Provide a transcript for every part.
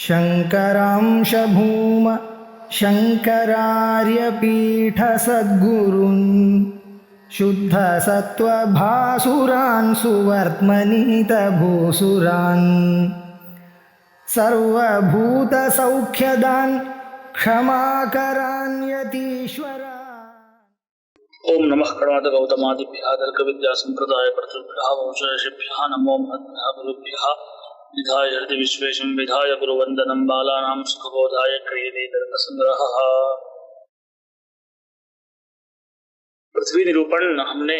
शङ्करांश भूम शङ्करार्यपीठसद्गुरून् शुद्धसत्त्वभासुरान् सुवर्त्मनीतभूसुरान् सर्वभूतसौख्यदान् क्षमाकरान् यतीश्वरान्। ओम नमः कर्णाद गौतमादिभ्यः दर्ग विद्या संप्रदाय कर्तृभ्यः वंशऋषिभ्यः नमो महद्भ्यः गुरुभ्यः विधाय हृदि विश्वेशं विधाय गुरुवन्दनं बालानां सुखबोधाय क्रियते तर्कसंग्रहः। पृथ्वी निरूपण हमने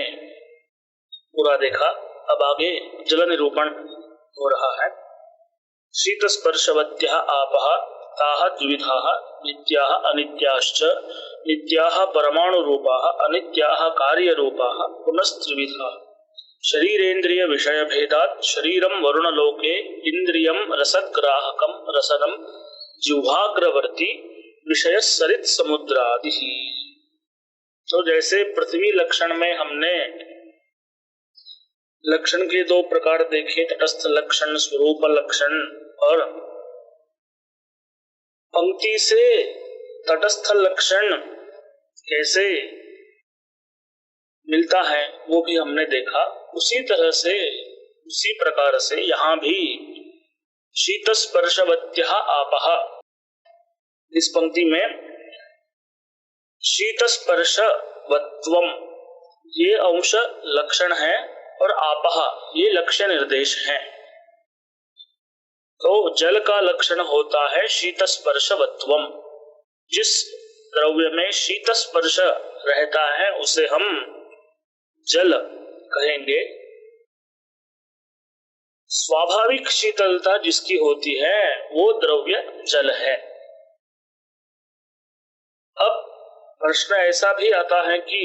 पूरा देखा, अब आगे जल निरूपण हो रहा है। शीतस्पर्शवत्यः आपः ताः द्विविधाः नित्याः अनित्याश्च नित्याः परमाणुरूपाः अनित्याः कार्यरूपाः पुनस्त्रिविधाः। शरीरेन्द्रिय विषय भेदात् शरीरं वरुणलोके इंद्रियं रसग्राहकं रसनं जिह्वाग्रवर्ती विषय सरित समुद्रादि। तो जैसे पृथ्वी लक्षण में हमने लक्षण के दो प्रकार देखे, तटस्थ लक्षण, स्वरूप लक्षण, और पंक्ति से तटस्थ लक्षण कैसे मिलता है वो भी हमने देखा। उसी तरह से उसी प्रकार से यहाँ भी शीतस्पर्शवत्यः आपः, इस पंक्ति में शीतस्पर्शवत्वम ये अंश लक्षण है और आपः ये लक्ष्य निर्देश है। तो जल का लक्षण होता है शीतस्पर्शवत्वम। जिस द्रव्य में शीतस्पर्श रहता है उसे हम जल कहेंगे। स्वाभाविक शीतलता जिसकी होती है वो द्रव्य जल है। अब प्रश्न ऐसा भी आता है कि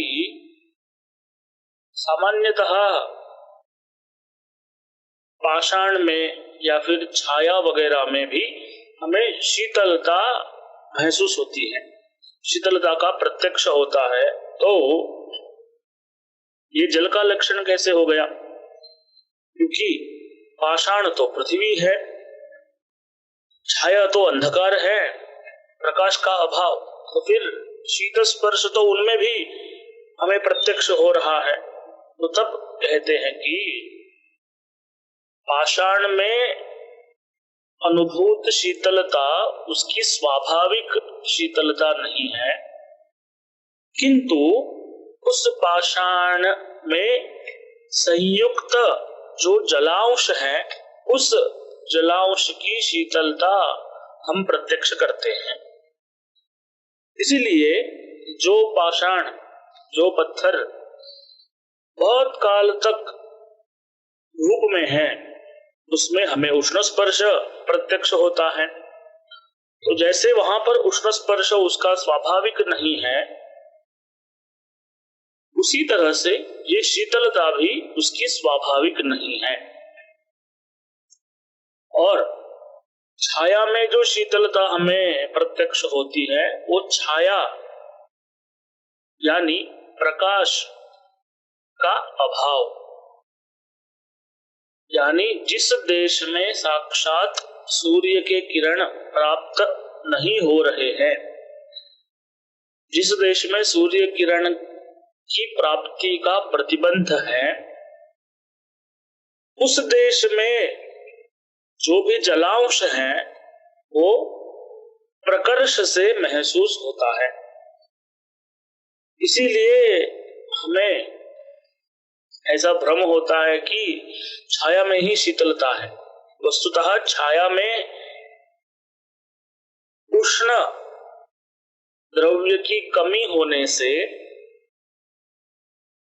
सामान्यतः पाषाण में या फिर छाया वगैरह में भी हमें शीतलता महसूस होती है, शीतलता का प्रत्यक्ष होता है। तो ये जल का लक्षण कैसे हो गया? क्योंकि पाषाण तो पृथ्वी है, छाया तो अंधकार है, प्रकाश का अभाव, तो फिर शीत स्पर्श तो उनमें भी हमें प्रत्यक्ष हो रहा है। तो तब कहते हैं कि पाषाण में अनुभूत शीतलता उसकी स्वाभाविक शीतलता नहीं है, किंतु उस पाषाण में संयुक्त जो जलांश है उस जलांश की शीतलता हम प्रत्यक्ष करते हैं। इसीलिए जो पाषाण, जो पत्थर बहुत काल तक धूप में है उसमें हमें उष्ण स्पर्श प्रत्यक्ष होता है। तो जैसे वहां पर उष्ण स्पर्श उसका स्वाभाविक नहीं है, उसी तरह से ये शीतलता भी उसकी स्वाभाविक नहीं है। और छाया में जो शीतलता हमें प्रत्यक्ष होती है वो छाया यानी प्रकाश का अभाव, यानी जिस देश में साक्षात सूर्य के किरण प्राप्त नहीं हो रहे हैं, जिस देश में सूर्य किरण की प्राप्ति का प्रतिबंध है, उस देश में जो भी जलांश है वो प्रकर्ष से महसूस होता है। इसीलिए हमें ऐसा भ्रम होता है कि छाया में ही शीतलता है। वस्तुतः छाया में उष्ण द्रव्य की कमी होने से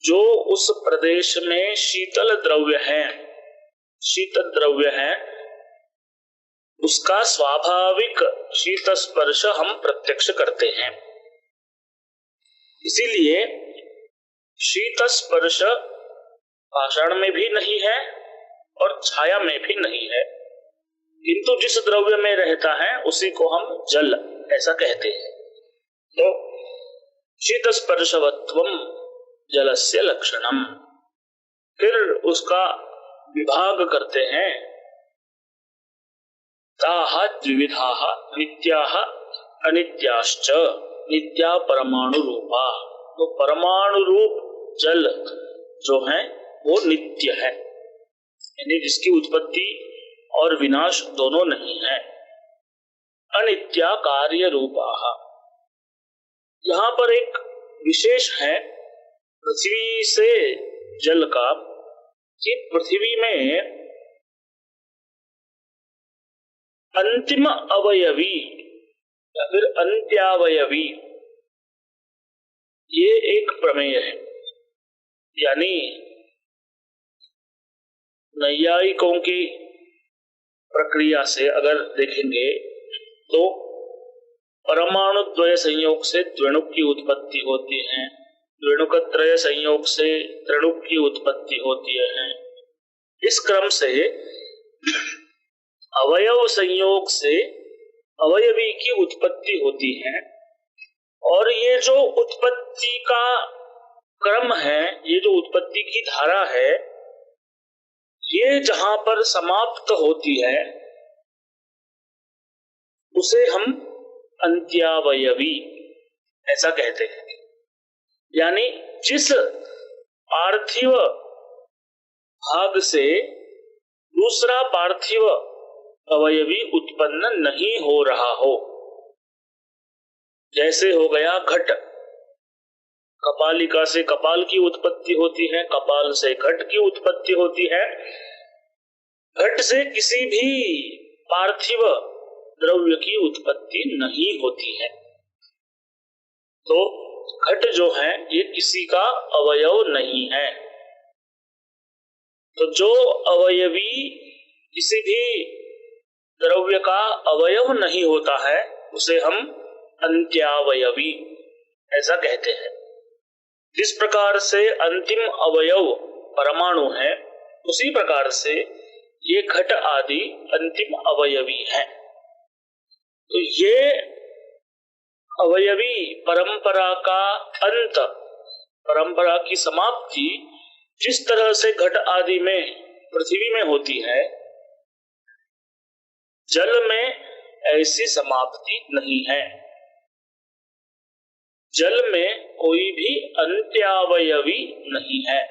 जो उस प्रदेश में शीतल द्रव्य है उसका स्वाभाविक शीत स्पर्श हम प्रत्यक्ष करते हैं। इसीलिए शीत स्पर्श पाषाण में भी नहीं है और छाया में भी नहीं है, किंतु जिस द्रव्य में रहता है उसी को हम जल ऐसा कहते हैं। तो शीत स्पर्शवत्वम जलस्य लक्षणम। फिर उसका विभाग करते हैं ताः द्विविधाः नित्याः अनित्याश्च। नित्या परमाणु रूपा, तो परमाणु रूप जल जो है वो नित्य है, यानी जिसकी उत्पत्ति और विनाश दोनों नहीं है। अनित्या कार्य रूपाः, यहाँ पर एक विशेष है पृथ्वी से जल का कि पृथ्वी में अंतिम अवयवी या फिर अंत्यावयवी ये एक प्रमेय है। यानी नैयायिकों की प्रक्रिया से अगर देखेंगे तो परमाणु द्वय संयोग से द्विणुक की उत्पत्ति होती है, द्विणुकत्रय संयोग से त्रिणुक की उत्पत्ति होती है। इस क्रम से अवयव संयोग से अवयवी की उत्पत्ति होती है। और ये जो उत्पत्ति का क्रम है, ये जो उत्पत्ति की धारा है, ये जहां पर समाप्त होती है उसे हम अंत्यावयवी ऐसा कहते हैं। यानी जिस पार्थिव भाग से दूसरा पार्थिव अवयवी उत्पन्न नहीं हो रहा हो, जैसे हो गया घट, कपालिका से कपाल की उत्पत्ति होती है, कपाल से घट की उत्पत्ति होती है। घट से किसी भी पार्थिव द्रव्य की उत्पत्ति नहीं होती है। तो घट जो है ये किसी का अवयव नहीं है। तो जो अवयवी किसी भी द्रव्य का अवयव नहीं होता है उसे हम अंत्यावयवी ऐसा कहते हैं। जिस प्रकार से अंतिम अवयव परमाणु है, उसी प्रकार से ये घट आदि अंतिम अवयवी है। तो ये अवयवी परंपरा का अंत, परंपरा की समाप्ति जिस तरह से घट आदि में पृथ्वी में होती है, जल में ऐसी समाप्ति नहीं है। जल में कोई भी अंत्यावयवी नहीं है,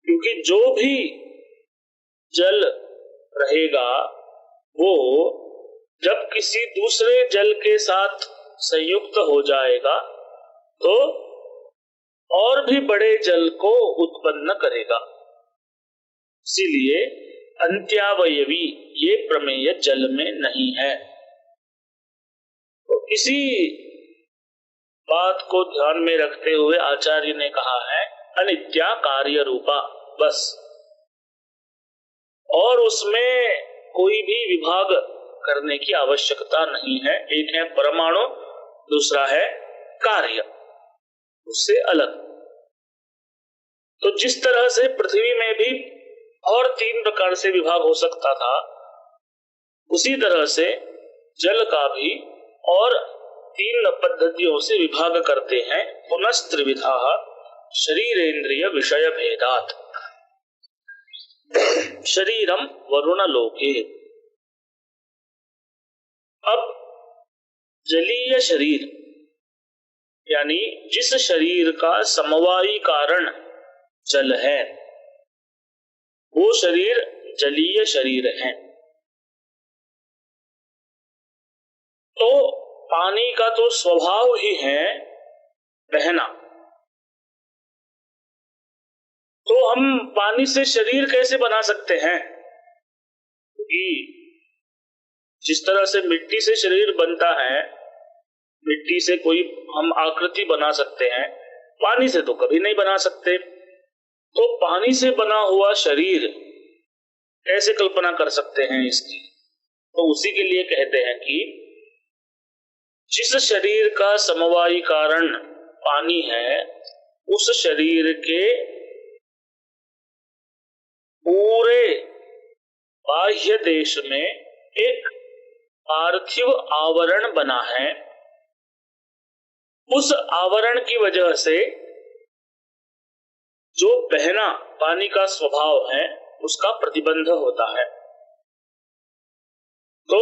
क्योंकि जो भी जल रहेगा वो जब किसी दूसरे जल के साथ संयुक्त हो जाएगा तो और भी बड़े जल को उत्पन्न करेगा। इसीलिए अंत्यावयवी ये प्रमेय जल में नहीं है। तो इसी बात को ध्यान में रखते हुए आचार्य ने कहा है अनित्या कार्य रूपा, बस। और उसमें कोई भी विभाग करने की आवश्यकता नहीं है। एक है परमाणु, दूसरा है कार्य, उससे अलग। तो जिस तरह से पृथ्वी में भी और 3 प्रकार से विभाग हो सकता था, उसी तरह से जल का भी और 3 पद्धतियों से विभाग करते हैं। पुनस्त्रिविधा शरीरेन्द्रिय विषय भेदात शरीरम वरुण लोके। अब जलीय शरीर यानी जिस शरीर का समवायी कारण जल है, वो शरीर जलीय शरीर है। तो पानी का तो स्वभाव ही है बहना, तो हम पानी से शरीर कैसे बना सकते हैं? क्योंकि जिस तरह से मिट्टी से शरीर बनता है, मिट्टी से कोई हम आकृति बना सकते हैं, पानी से तो कभी नहीं बना सकते। तो पानी से बना हुआ शरीर कैसे कल्पना कर सकते हैं इसकी? तो उसी के लिए कहते हैं कि जिस शरीर का समवायी कारण पानी है, उस शरीर के पूरे बाह्य देश में एक पार्थिव आवरण बना है। उस आवरण की वजह से जो बहना पानी का स्वभाव है उसका प्रतिबंध होता है। तो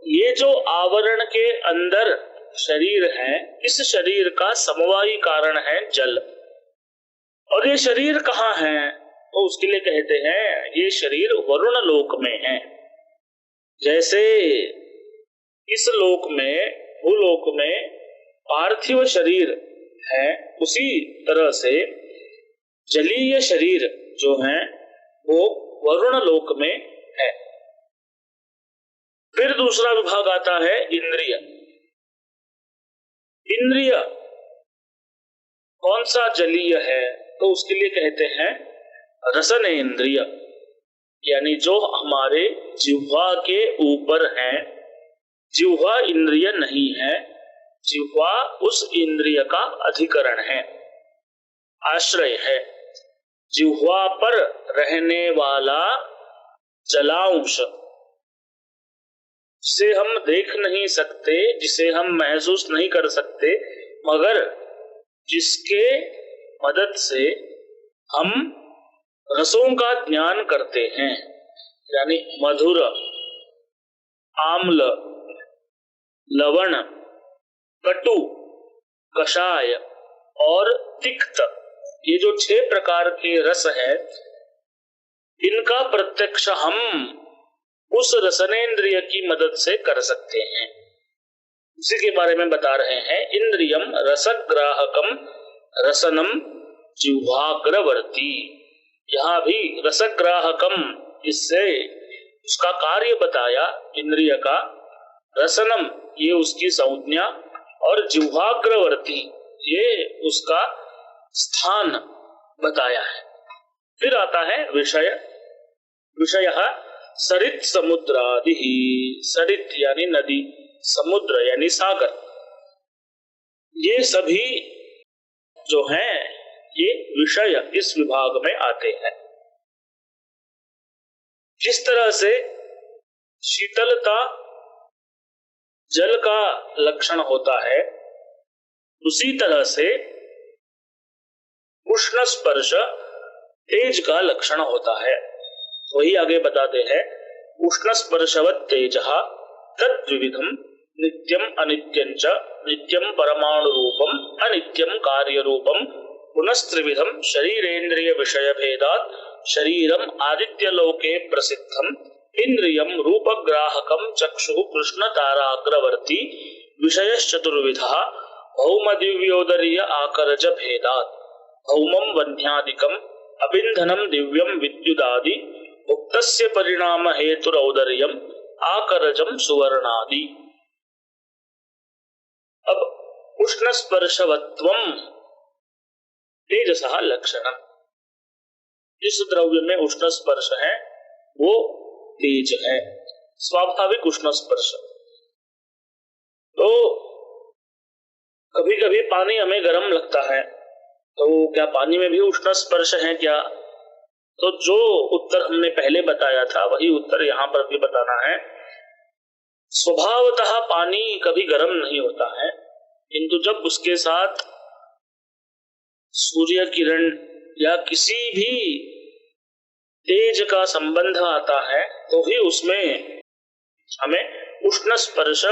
ये जो आवरण के अंदर शरीर है, इस शरीर का समवायी कारण है जल। और ये शरीर कहाँ है? तो उसके लिए कहते हैं ये शरीर वरुण लोक में है। जैसे इस लोक में, भूलोक में पार्थिव शरीर है, उसी तरह से जलीय शरीर जो है वो वरुण लोक में है। फिर दूसरा विभाग आता है इंद्रिय। इंद्रिय कौन सा जलीय है? तो उसके लिए कहते हैं रसन इंद्रिय, यानी जो हमारे जिह्वा के ऊपर है। जिह्वा इंद्रिय नहीं है, जिह्वा उस इंद्रिय का अधिकरण है, आश्रय है। जिह्वा पर रहने वाला जलांश, जिसे हम देख नहीं सकते, जिसे हम महसूस नहीं कर सकते, मगर जिसके मदद से हम रसों का ज्ञान करते हैं, यानी मधुर, आम्ल, लवण, कटु, कषाय और तिक्त, ये जो 6 प्रकार के रस है, इनका प्रत्यक्ष हम उस रसनेन्द्रिय की मदद से कर सकते हैं। उसी के बारे में बता रहे हैं। इंद्रियम रसग्राहकम रसनम जिह्वाग्रवर्ती। यहाँ भी रसग्राहकम, इससे उसका कार्य बताया इंद्रिय का, रसनम ये उसकी संज्ञा, और जिह्वाग्रवर्ती ये उसका स्थान बताया है। फिर आता है विषय। विषय सरित समुद्रादि। सरित यानी नदी, समुद्र यानी सागर, ये सभी जो हैं ये विषय इस विभाग में आते हैं। जिस तरह से शीतलता जल का लक्षण होता है, उसी तरह से उष्ण स्पर्श तेज का लक्षण होता है। वही आगे बताते हैं, उष्ण स्पर्शवत् तेजः तद्विविधम नित्यम अनित्यं च नित्यम परमाणु रूपम अनित्यम कार्य रूपम पुनस्त्रिविधम शरीरेन्द्रिय विषय भेदात् शरीरम आदित्य लोके प्रसिद्धम इंद्रियम रूपग्राहकम चक्षु कृष्ण ताराग्रवर्ती विषयश्चतुर्विधः भौम दिव्योदरीय आकरज भेदात् भौमं वह्न्यादिकम् अबिन्धनं दिव्यं विद्युदादि उक्तस्य परिणाम हेतुरौदर्यम् आकरजं सुवर्णादि। अब उष्ण स्पर्शवत्वम तेजसः लक्षणम्। जिस द्रव्य में उष्ण स्पर्श है वो तेज है, स्वाभाविक उष्ण स्पर्श। तो कभी कभी पानी हमें गर्म लगता है, तो क्या पानी में भी उष्ण स्पर्श है क्या? तो जो उत्तर हमने पहले बताया था वही उत्तर यहाँ पर भी बताना है। स्वभावतः पानी कभी गर्म नहीं होता है, किंतु जब उसके साथ सूर्य किरण या किसी भी तेज का संबंध आता है तो ही उसमें हमें उष्ण स्पर्श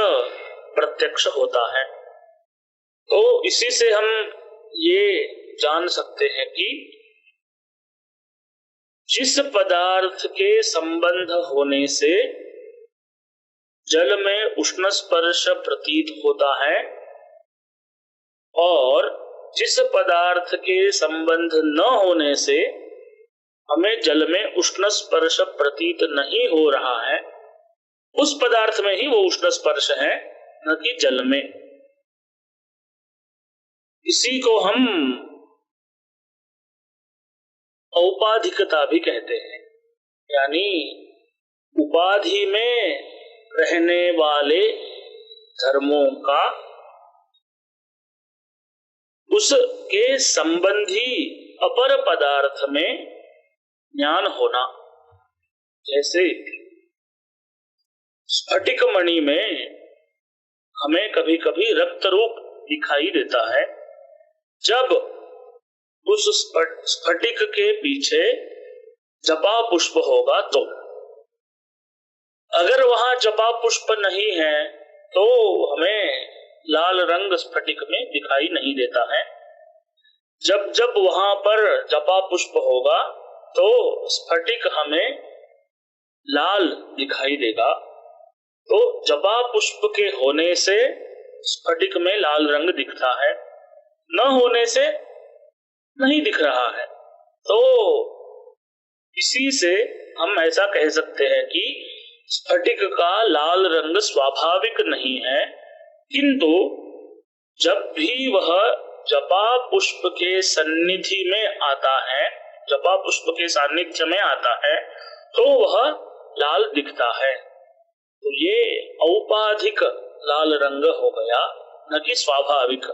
प्रत्यक्ष होता है। तो इसी से हम ये जान सकते हैं कि जिस पदार्थ के संबंध होने से जल में उष्ण स्पर्श प्रतीत होता है और जिस पदार्थ के संबंध न होने से हमें जल में उष्ण स्पर्श प्रतीत नहीं हो रहा है, उस पदार्थ में ही वो उष्ण स्पर्श है, न कि जल में। इसी को हम औपाधिकता भी कहते हैं, यानी उपाधि में रहने वाले धर्मों का उसके संबंधी अपर पदार्थ में ज्ञान होना। जैसे स्फटिक मणि में हमें कभी कभी रक्त रूप दिखाई देता है, जब उस स्फटिक के पीछे जपा पुष्प होगा तो। अगर वहां जपा पुष्प नहीं है तो हमें लाल रंग स्फटिक में दिखाई नहीं देता है। जब जब वहां पर जपा पुष्प होगा तो स्फटिक हमें लाल दिखाई देगा। तो जपा पुष्प के होने से स्फटिक में लाल रंग दिखता है, न होने से नहीं दिख रहा है। तो इसी से हम ऐसा कह सकते हैं कि स्फटिक का लाल रंग स्वाभाविक नहीं है, किंतु जब भी वह जपा पुष्प के सन्निधि में आता है, जपा पुष्प के सान्निध्य में आता है, तो वह लाल दिखता है। तो ये औपाधिक लाल रंग हो गया, न कि स्वाभाविक।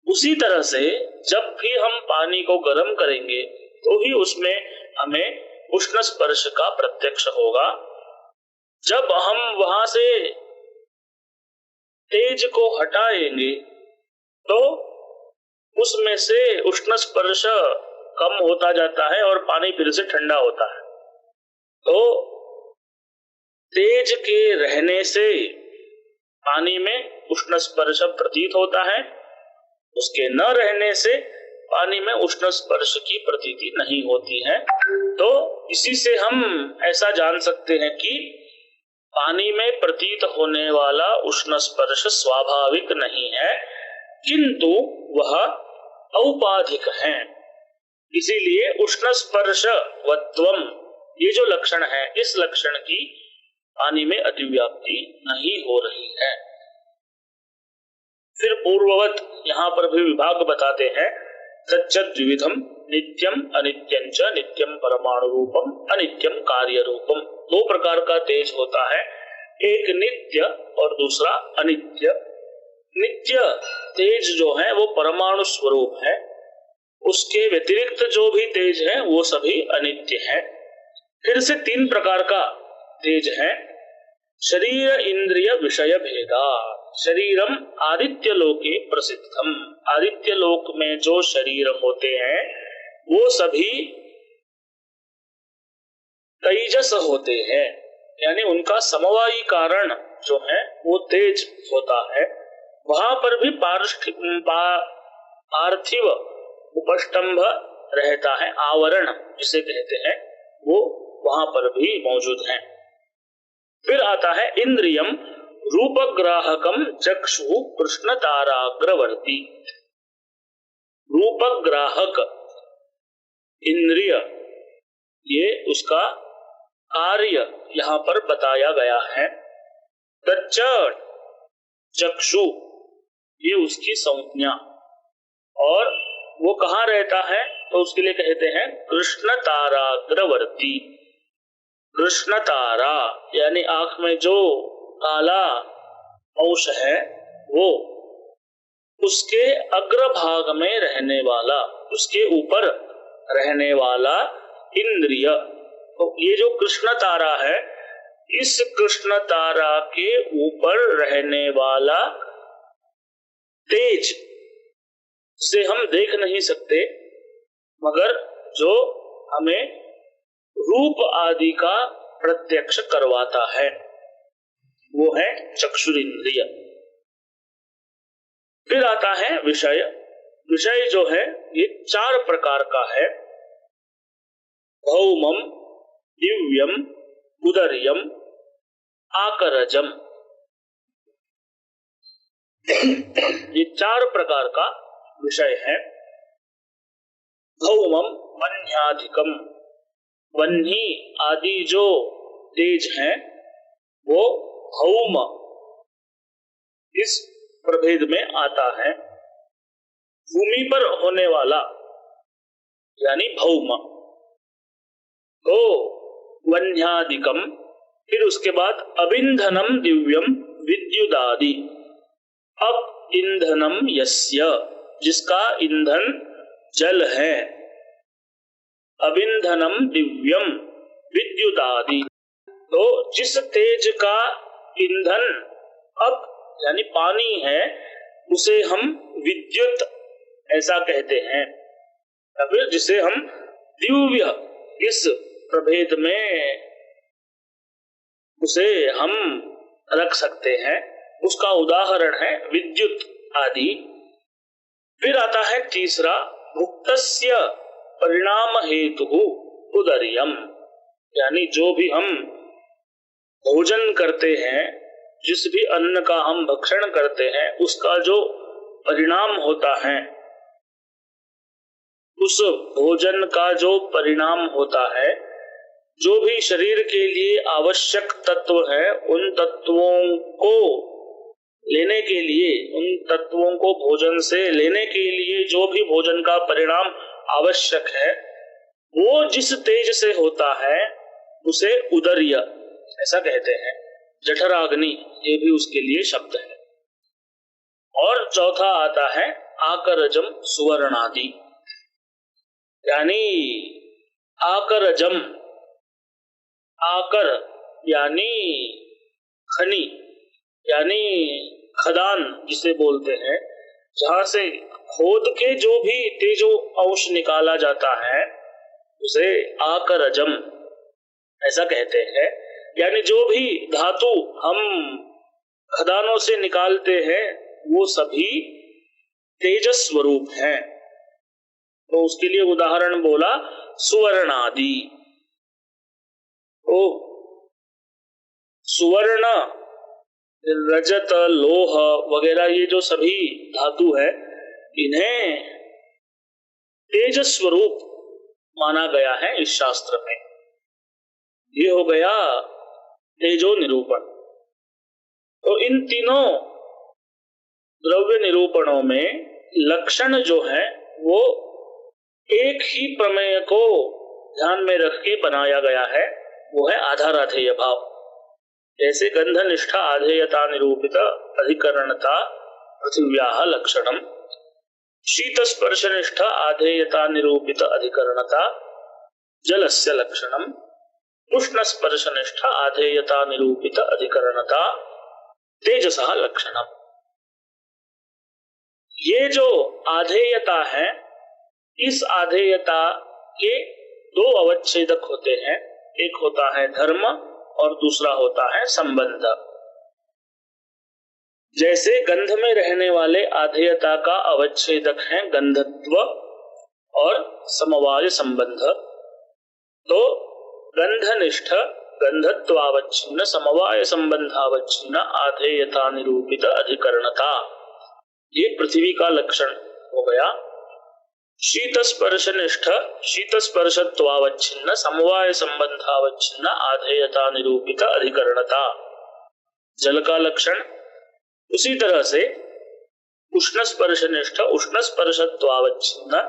उसी तरह से जब भी हम पानी को गर्म करेंगे तो ही उसमें हमें उष्ण स्पर्श का प्रत्यक्ष होगा। जब हम वहां से तेज को हटाएंगे तो उसमें से उष्ण स्पर्श कम होता जाता है और पानी फिर से ठंडा होता है। तो तेज के रहने से पानी में उष्ण स्पर्श प्रतीत होता है, उसके न रहने से पानी में उष्ण स्पर्श की प्रतीति नहीं होती है। तो इसी से हम ऐसा जान सकते हैं कि पानी में प्रतीत होने वाला उष्ण स्पर्श स्वाभाविक नहीं है, किंतु वह औपाधिक है। इसीलिए उष्ण स्पर्श वत्वम, ये जो लक्षण है, इस लक्षण की पानी में अतिव्याप्ति नहीं हो रही है। फिर पूर्ववत यहाँ पर भी विभाग बताते हैं, तच्चद द्विविधम नित्यम अनित्यं च नित्यम परमाणु रूपम अनित्यम कार्य रूपम। दो प्रकार का तेज होता है, एक नित्य और दूसरा अनित्य। नित्य तेज जो है वो परमाणु स्वरूप है, उसके व्यतिरिक्त जो भी तेज है वो सभी अनित्य है। फिर से तीन प्रकार का तेज है। शरीर इंद्रिय विषय भेदा। शरीरम आदित्य लोके प्रसिद्धम। आदित्य लोक में जो शरीर होते हैं वो सभी तेजस होते हैं, यानी उनका समवायी कारण जो है वो तेज होता है। वहां पर भी पार्थिव उपस्तंभ रहता है, आवरण जिसे कहते हैं, वो वहां पर भी मौजूद है। फिर आता है इंद्रियम रूपग्राहकम चक्षु कृष्ण ताराग्रवर्ती। रूपग्राहक इंद्रिय, ये उसका कार्य यहाँ पर बताया गया है। तच्च चक्षु, ये उसकी संज्ञा, और वो कहाँ रहता है तो उसके लिए कहते हैं कृष्ण ताराग्रवर्ती। कृष्ण तारा यानी आंख में जो काला अंश है वो उसके अग्रभाग में रहने वाला, उसके ऊपर रहने वाला इंद्रिय। तो ये जो कृष्ण तारा है, इस कृष्ण तारा के ऊपर रहने वाला तेज से हम देख नहीं सकते, मगर जो हमें रूप आदि का प्रत्यक्ष करवाता है वो है चक्षुरिंद्रिय। फिर आता है विषय। विषय जो है ये चार प्रकार का है। भौमम, दिव्यम, उदर्यम, आकरजम। ये चार प्रकार का विषय है। भौमम वन्याधिकम, वन्ही आदि जो तेज है वो भौम इस प्रभेद में आता है। भूमि पर होने वाला यानी भौम। तो वन्यादिकम, फिर उसके बाद अबिंधनम दिव्यम विद्युदादि। अब ईंधनम यस्य, जिसका ईंधन जल है। अबिंधनम दिव्यम विद्युदादि, तो जिस तेज का ईंधन अब यानी पानी है उसे हम विद्युत ऐसा कहते हैं, या फिर जिसे हम दिव्य इस प्रभेद में उसे हम रख सकते हैं। उसका उदाहरण है विद्युत आदि। फिर आता है तीसरा, भुक्तस्य परिणाम हेतु उदर्यम, यानी जो भी हम भोजन करते हैं, जिस भी अन्न का हम भक्षण करते हैं, उसका जो परिणाम होता है, उस भोजन का जो परिणाम होता है, जो भी शरीर के लिए आवश्यक तत्व है, उन तत्वों को लेने के लिए, उन तत्वों को भोजन से लेने के लिए जो भी भोजन का परिणाम आवश्यक है, वो जिस तेज से होता है उसे उदर्य ऐसा कहते हैं। जठराग्नि ये भी उसके लिए शब्द है। और चौथा आता है आकरजम सुवर्णादि, यानी आकरजम, आकर यानी खनि, यानी खदान जिसे बोलते हैं, जहां से खोद के जो भी तेजो अंश निकाला जाता है उसे आकरजम ऐसा कहते हैं। यानी जो भी धातु हम खदानों से निकालते हैं वो सभी तेजस स्वरूप हैं। तो उसके लिए उदाहरण बोला सुवर्ण आदि। तो सुवर्ण, रजत, लोह वगैरह ये जो सभी धातु है, इन्हें तेजस स्वरूप माना गया है इस शास्त्र में। ये हो गया तेजो निरूपण। तो इन तीनों द्रव्य निरूपणों में लक्षण जो है वो एक ही प्रमेय को ध्यान में रख के बनाया गया है, वो है आधाराधेय भाव। जैसे गंध निष्ठा आधेयता निरूपित अधिकरणता पृथिव्याः लक्षणम, शीत स्पर्श निष्ठा आधेयता निरूपित अधिकरणता जलस्य लक्षणम, उष्ण स्पर्श निष्ठा आधेयता निरूपित अधिकरणता तेजसः लक्षणम। ये जो आधेयता है, इस आधेयता के दो अवच्छेदक होते हैं, एक होता है धर्म और दूसरा होता है संबंध। जैसे गंध में रहने वाले आधेयता का अवच्छेदक है गंधत्व और समवाय संबंध, तो गंधनिष्ठ गंधत्वावच्छिन्न समवाय संबंधावच्छिन्न आधेयता निरूपित अधिकरणता, ये पृथ्वी का लक्षण हो गया। शीत स्पर्श निष्ठ शीत स्पर्शत्वावच्छिन्न समवाय संबंधावच्छिन्न आधेयता निरूपित अधिकरणता, जल का लक्षण। उसी तरह से उष्ण स्पर्श निष्ठ उष्ण स्पर्शत्वावच्छिन्न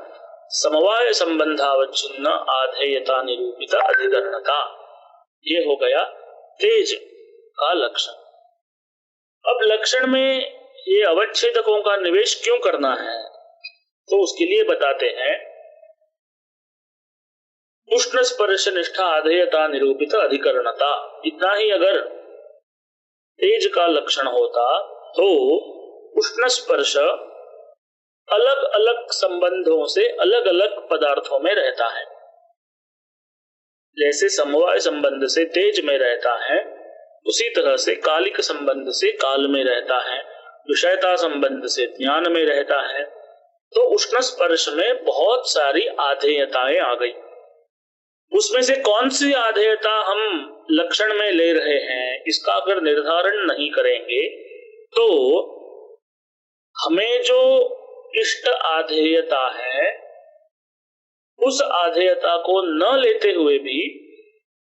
समवाय संबंधावच्छिन्न आधेयता निरूपित अधिकरणता, ये हो गया तेज का लक्षण। अब लक्षण में ये अवच्छेदकों का निवेश क्यों करना है, तो उसके लिए बताते हैं उष्ण स्पर्श निष्ठा आधेयता निरूपित अधिकरणता। इतना ही अगर तेज का लक्षण होता तो उष्ण स्पर्श अलग अलग संबंधों से अलग अलग पदार्थों में रहता है। जैसे समवाय संबंध से तेज में रहता है, उसी तरह से कालिक संबंध से काल में रहता है, विषयता संबंध से ज्ञान में रहता है। तो उष्ण स्पर्श में बहुत सारी आधेयताएं आ गई। उसमें से कौन सी आधेयता हम लक्षण में ले रहे हैं, इसका अगर निर्धारण नहीं करेंगे तो हमें जो इष्ट आधेयता है, उस आधेयता को न लेते हुए भी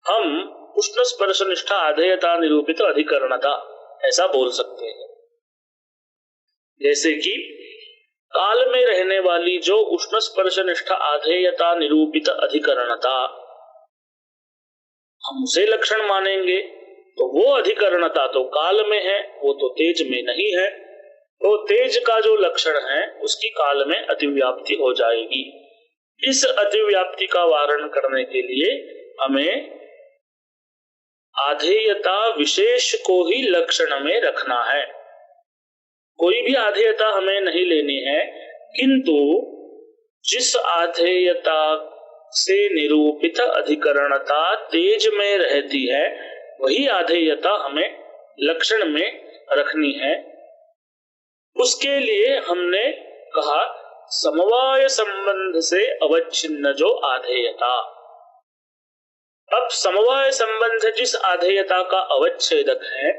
हम उष्ण स्पर्श निष्ठा आधेयता निरूपित अधिकरणता ऐसा बोल सकते हैं। जैसे कि काल में रहने वाली जो उष्ण स्पर्श निष्ठा आधेयता निरूपित अधिकरणता, हम उसे लक्षण मानेंगे तो वो अधिकरणता तो काल में है, वो तो तेज में नहीं है। तो तेज का जो लक्षण है उसकी काल में अतिव्याप्ति हो जाएगी। इस अतिव्याप्ति का वारण करने के लिए हमें आधेयता विशेष को ही लक्षण में रखना है। कोई भी आधेयता हमें नहीं लेनी है, किंतु जिस आधेयता से निरूपित अधिकरणता तेज में रहती है वही आधेयता हमें लक्षण में रखनी है। उसके लिए हमने कहा समवाय संबंध से अवच्छिन्न जो आधेयता। अब समवाय संबंध जिस आधेयता का अवच्छेदक है,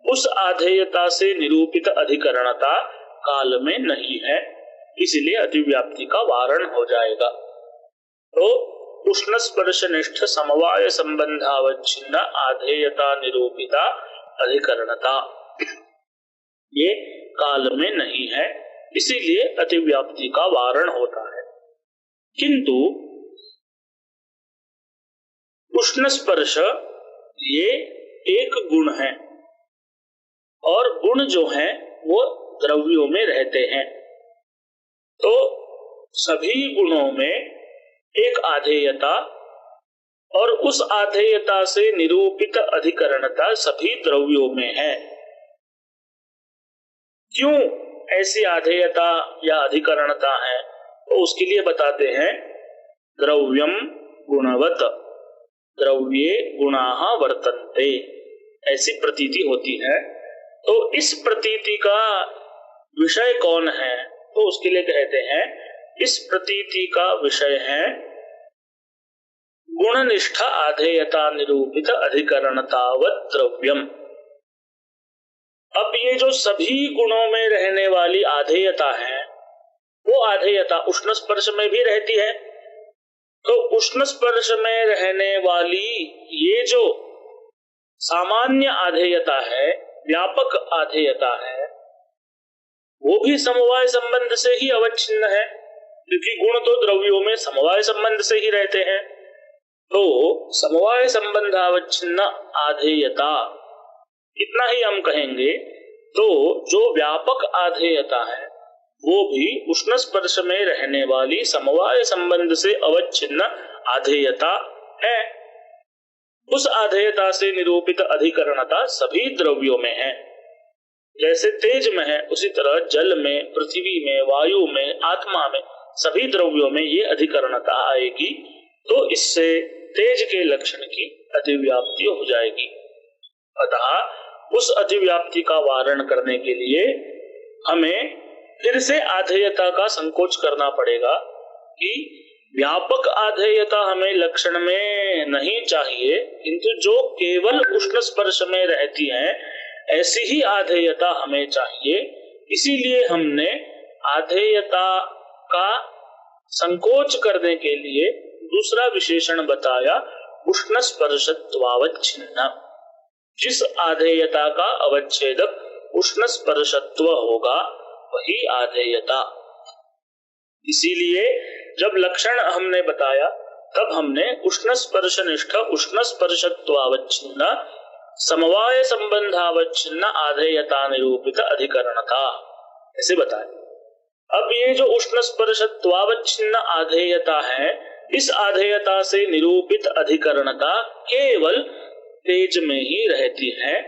उस आधेयता से निरूपित अधिकरणता काल में नहीं है, इसलिए अतिव्याप्ति का वारण हो जाएगा। तो उष्ण स्पर्श निष्ठ समवाय संबंधावच्छिन्न आधेयता निरूपिता अधिकरणता ये काल में नहीं है, इसीलिए अतिव्याप्ति का वारण होता है। किंतु उष्ण स्पर्श ये एक गुण है और गुण जो है वो द्रव्यों में रहते हैं। तो सभी गुणों में एक आधेयता और उस आधेयता से निरूपित अधिकरणता सभी द्रव्यों में है। क्यों ऐसी आधेयता या अधिकरणता है, तो उसके लिए बताते हैं द्रव्यम गुणवत द्रव्ये गुणाः वर्तन्ते, ऐसी प्रतीति होती है। तो इस प्रतीति का विषय कौन है, तो उसके लिए कहते हैं इस प्रतीति का विषय है गुणनिष्ठ आधेयता निरूपित अधिकरणतावत् द्रव्यम। अब ये जो सभी गुणों में रहने वाली आधेयता है, वो आधेयता उष्ण स्पर्श में भी रहती है। तो उष्ण स्पर्श में रहने वाली ये जो सामान्य आधेयता है, व्यापक आधेयता है, वो भी समवाय संबंध से ही अवच्छिन्न है, क्योंकि गुण तो द्रव्यों में समवाय संबंध से ही रहते हैं। तो समवाय संबंधावच्छिन्न आधेयता, इतना ही हम कहेंगे। तो जो व्यापक आधेयता है वो भी उष्ण स्पर्श में रहने वाली समवाय संबंध से अवच्छिन्न आधेयता है। उस आधेयता से निरूपित अधिकरणता सभी द्रव्यों में है। जैसे तेज में है, उसी तरह जल में, पृथ्वी में, वायु में, आत्मा में, सभी द्रव्यों में ये अधिकरणता आएगी। तो इससे तेज के लक्षण की अतिव्याप्ति हो जाएगी। अतः उस अतिव्याप्ति का वारण करने के लिए हमें फिर से आधेयता का संकोच करना पड़ेगा कि व्यापक आधेयता हमें लक्षण में नहीं चाहिए, किंतु जो केवल उष्ण स्पर्श में रहती है ऐसी ही आधेयता हमें चाहिए। इसीलिए हमने आधेयता का संकोच करने के लिए दूसरा विशेषण बताया उष्ण स्पर्शत्वावच्छिन्न। जिस आधेयता का अवच्छेदक उष्ण स्पर्शत्व होगा वही आधेयता। इसीलिए जब लक्षण हमने बताया तब हमने उष्ण स्पर्श निष्ठ उष्ण स्पर्शत्वावच्छिन्न समवाय संबंधावच्छिन्न आधेयता निरूपित अधिकरणता ऐसे बताया। अब ये जो उष्ण स्पर्शत्वावच्छिन्न आधेयता है, इस आधेयता से निरूपित अधिकरणता केवल तेज में ही रहती है।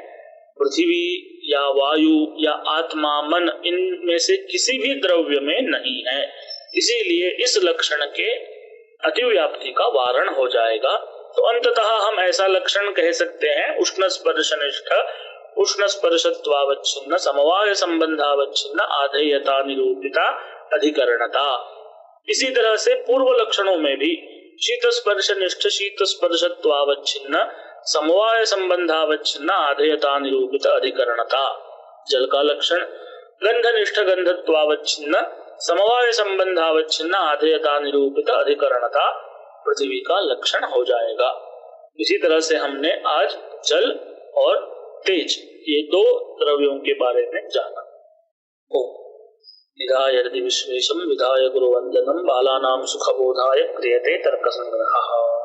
पृथ्वी या वायु या आत्मा, मन, इनमें से किसी भी द्रव्य में नहीं है। इसीलिए इस लक्षण के अतिव्याप्ति का वारण हो जाएगा। तो अंततः हम ऐसा लक्षण कह सकते हैं उष्ण स्पर्शनिष्ठ उष्ण स्पर्शत्वावच्छिन्न समवाय संबंधावच्छिन्न आधेयता निरूपिता अधिकरणता। इसी तरह से पूर्व लक्षणों में भी शीत स्पर्शनिष्ठ शीत स्पर्शत्वावच्छिन्न समवाय संबंधावच्छिन्न आधेयता निरूपित अधिकरणता जल का लक्षण, गंधनिष्ठ गंधत्वावच्छिन्न समवाय संबंधावच्छिन्न आधेयता निरूपित अधिकरणता पृथ्वी का लक्षण हो जाएगा। इसी तरह से हमने आज जल और तेज ये दो द्रव्यों के बारे में जाना। विधाय हृदि विश्वेशम विधाय गुरुवंदनम बालानां सुखबोधाय क्रियते तर्क संग्रहः।